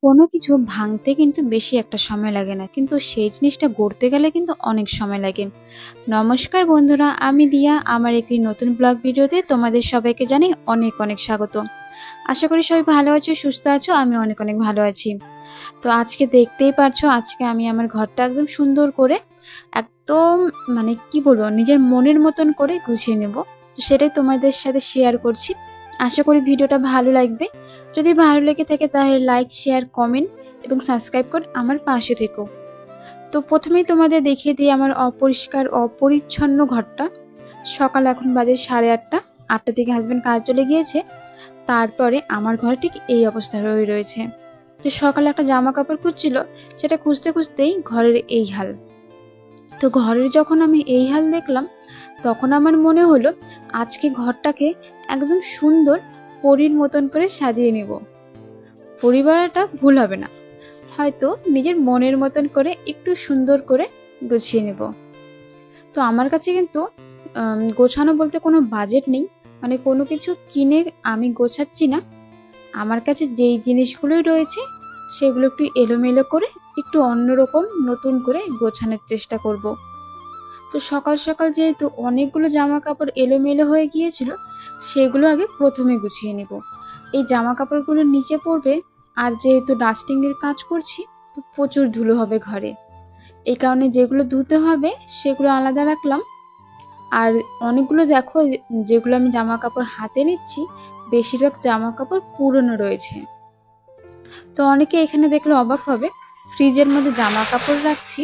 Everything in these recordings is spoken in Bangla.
কোনো কিছু ভাঙতে কিন্তু বেশি একটা সময় লাগে না, কিন্তু সেই জিনিসটা গড়তে গেলে কিন্তু অনেক সময় লাগে। নমস্কার বন্ধুরা, আমি দিয়া আমার একটি নতুন ব্লগ ভিডিওতে তোমাদের সবাইকে জানাই অনেক অনেক স্বাগত। আশা করি সবাই ভালো আছো, সুস্থ আছো। আমি অনেক অনেক ভালো আছি। তো আজকে দেখতেই পারছো, আজকে আমি আমার ঘরটা একদম সুন্দর করে একদম কি বলবো, নিজের মনের মতন করে গুছিয়ে নেব। তো সেটাই তোমাদের সাথে শেয়ার করছি। আশা করি ভিডিওটা ভালো লাগবে। যদি ভালো লেগে থাকে তাহলে লাইক, শেয়ার, কমেন্ট এবং সাবস্ক্রাইব করে আমার পাশে থেকো। তো প্রথমেই তোমাদের দেখিয়ে দিই আমার অপরিষ্কার অপরিচ্ছন্ন ঘরটা। সকাল এখন বাজে 8:30। 8টার দিকে হাজব্যান্ড কাজ চলে গিয়েছে। তারপরে আমার ঘরে ঠিক এই অবস্থা হয়ে রয়েছে। তো সকালে একটা জামা কাপড় খুঁজছিল, সেটা খুঁজতে খুঁজতেই ঘরের এই হাল। তো ঘরের যখন আমি এই হাল দেখলাম, তখন আমার মনে হলো আজকে ঘরটাকে একদম সুন্দর পরীর মতন করে সাজিয়ে নেব। পরিবারটা ভুল হবে না, হয়তো নিজের মনের মতন করে একটু সুন্দর করে গুছিয়ে নেব। তো আমার কাছে কিন্তু গোছানো বলতে কোনো বাজেট নেই, কোনো কিছু কিনে আমি গোছাচ্ছি না। আমার কাছে যেই জিনিসগুলোই রয়েছে সেগুলো একটু এলোমেলো করে একটু অন্যরকম নতুন করে গোছানোর চেষ্টা করব। তো সকাল সকাল যেহেতু অনেকগুলো জামা কাপড় এলোমেলো হয়ে গিয়েছিল, সেগুলো আগে প্রথমে গুছিয়ে নেব। এই জামা কাপড়গুলো নিচে পড়বে, আর যেহেতু ডাস্টিংয়ের কাজ করছি তো প্রচুর ধুলো হবে ঘরে। এই কারণে যেগুলো ধুতে হবে সেগুলো আলাদা রাখলাম। আর অনেকগুলো দেখো, যেগুলো আমি জামা কাপড় হাতে নিচ্ছি বেশিরভাগ জামা কাপড় পুরনো রয়েছে। তো অনেকে এখানে দেখলে অবাক হবে, ফ্রিজের মধ্যে জামা কাপড় রাখছি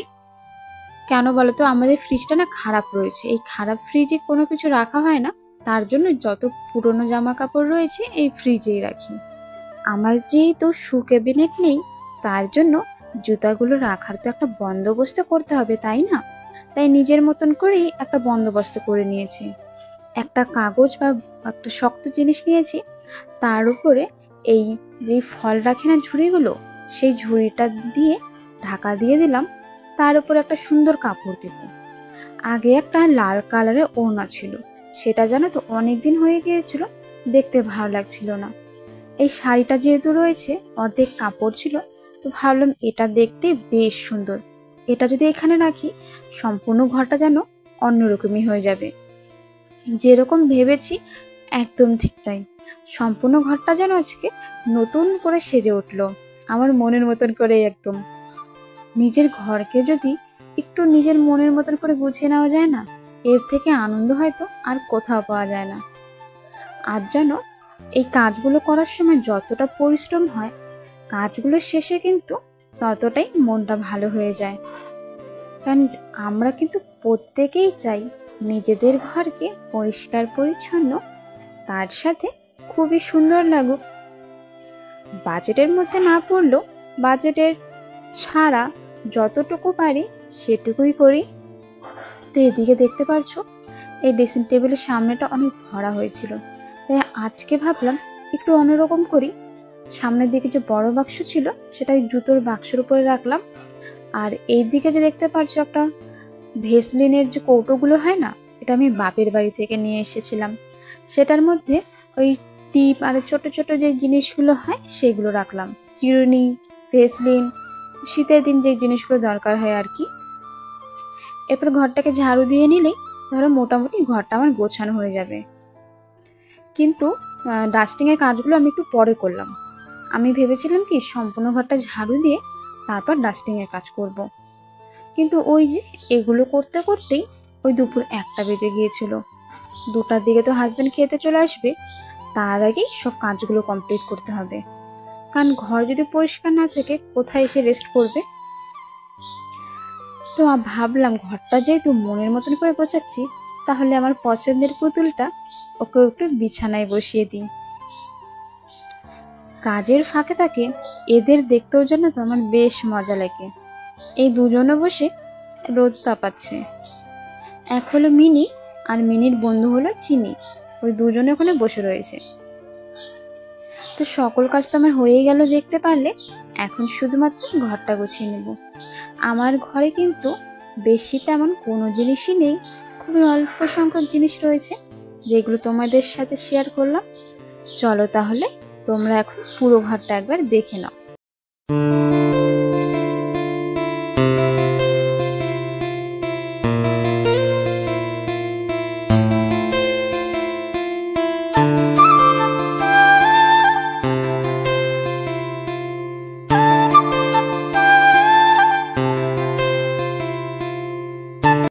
কেন বলো তো? আমাদের ফ্রিজটা না খারাপ রয়েছে। এই খারাপ ফ্রিজে কোনো কিছু রাখা হয় না, তার জন্য যত পুরনো জামা কাপড় রয়েছে এই ফ্রিজেই রাখি। আমার যেহেতু শু ক্যাবিনেট নেই, তার জন্য জুতাগুলো রাখার তো একটা বন্দোবস্ত করতে হবে, তাই না? তাই নিজের মতন করেই একটা বন্দোবস্ত করে নিয়েছি। একটা কাগজ বা একটা শক্ত জিনিস নিয়েছি, তার উপরে এই যে ফল রাখে না ঝুড়িগুলো, সেই ঝুড়িটা দিয়ে ঢাকা দিয়ে দিলাম। তার উপর একটা সুন্দর কাপড় দেব। আগে একটা লাল কালারের ওড়না ছিল, সেটা জানো তো অনেক দিন হয়ে গিয়েছিল, দেখতে ভালো লাগছিল না। এই শাড়িটা যেহেতু রয়েছে, অর্ধেক কাপড় ছিল, তো ভাবলাম এটা দেখতে বেশ সুন্দর। এটা যদি এখানে রাখি, সম্পূর্ণ ঘরটা যেন অন্যরকমই হয়ে যাবে। যেরকম ভেবেছি একদম ঠিক তাই। সম্পূর্ণ ঘরটা যেন আজকে নতুন করে সেজে উঠলো আমার মনের মতন করে। একদম নিজের ঘরকে যদি একটু নিজের মনের মতন করে গুছিয়ে নেওয়া যায় না, এর থেকে আনন্দ হয়তো আর কোথাও পাওয়া যায় না। আর যেন এই কাজগুলো করার সময় যতটা পরিশ্রম হয়, কাজগুলো শেষে কিন্তু ততটাই মনটা ভালো হয়ে যায়। কারণ আমরা কিন্তু প্রত্যেকেই চাই নিজেদের ঘরকে পরিষ্কার পরিচ্ছন্ন, তার সাথে খুবই সুন্দর লাগুক। বাজেটের মধ্যে না পড়লেও বাজেটের ছাড়া যতটুকু পারি সেটুকুই করি। তো এদিকে দেখতে পারছো, এই ড্রেসিং টেবিলের সামনেটা অনেক ভরা হয়েছিল, তাই আজকে ভাবলাম একটু অন্যরকম করি। সামনের দিকে যে বড় বাক্স ছিল সেটা জুতোর বাক্সের উপরে রাখলাম। আর এই দিকে যে দেখতে পাচ্ছ একটা ভেসলিনের যে কৌটোগুলো হয় না, এটা আমি বাপের বাড়ি থেকে নিয়ে এসেছিলাম। সেটার মধ্যে ওই টিপ আর ছোট ছোট যে জিনিসগুলো হয় সেগুলো রাখলাম। চিরুনি, ভেসলিন, শীতের দিন যে জিনিসগুলো দরকার হয় আর কি। এরপর ঘরটাকে ঝাড়ু দিয়ে নিলেই ধরো মোটামুটি ঘরটা আমার গোছানো হয়ে যাবে। কিন্তু ডাস্টিংয়ের কাজগুলো আমি একটু পরে করলাম। আমি ভেবেছিলাম কি সম্পূর্ণ ঘরটা ঝাড়ু দিয়ে তারপর ডাস্টিংয়ের কাজ করব। কিন্তু ওই যে এগুলো করতে করতেই ওই দুপুর 1টা বেজে গিয়েছিল। 2টার দিকে তো হাজব্যান্ড খেতে চলে আসবে, তার আগেই সব কাজগুলো কমপ্লিট করতে হবে। কারণ ঘর যদি পরিষ্কার না থাকে কোথায় এসে রেস্ট করবে? তো ভাবলাম ঘরটা যেহেতু মনের মতন করে গোছাচ্ছি, তাহলে আমার পছন্দের পুতুলটা ওকে একটু বিছানায় বসিয়ে দিই। কাজের ফাঁকে থাকে এদের দেখতেও জন্য তো আমার বেশ মজা লাগে। এই দুজনে বসে রোদ তাপাচ্ছে। এক হলো মিনি, আর মিনির বন্ধু হলো চিনি। ওই দুজনে ওখানে বসে রয়েছে। তো সকল কাজ তো আমার হয়ে গেল দেখতে পারলে। এখন শুধুমাত্র ঘরটা গুছিয়ে নেব। আমার ঘরে কিন্তু বেশি তেমন কোনো জিনিসই নেই, খুবই অল্প সংখ্যক জিনিস রয়েছে, যেগুলো তোমাদের সাথে শেয়ার করলাম। চলো তাহলে তোমরা এখন পুরো ঘরটা একবার দেখে নাও। you.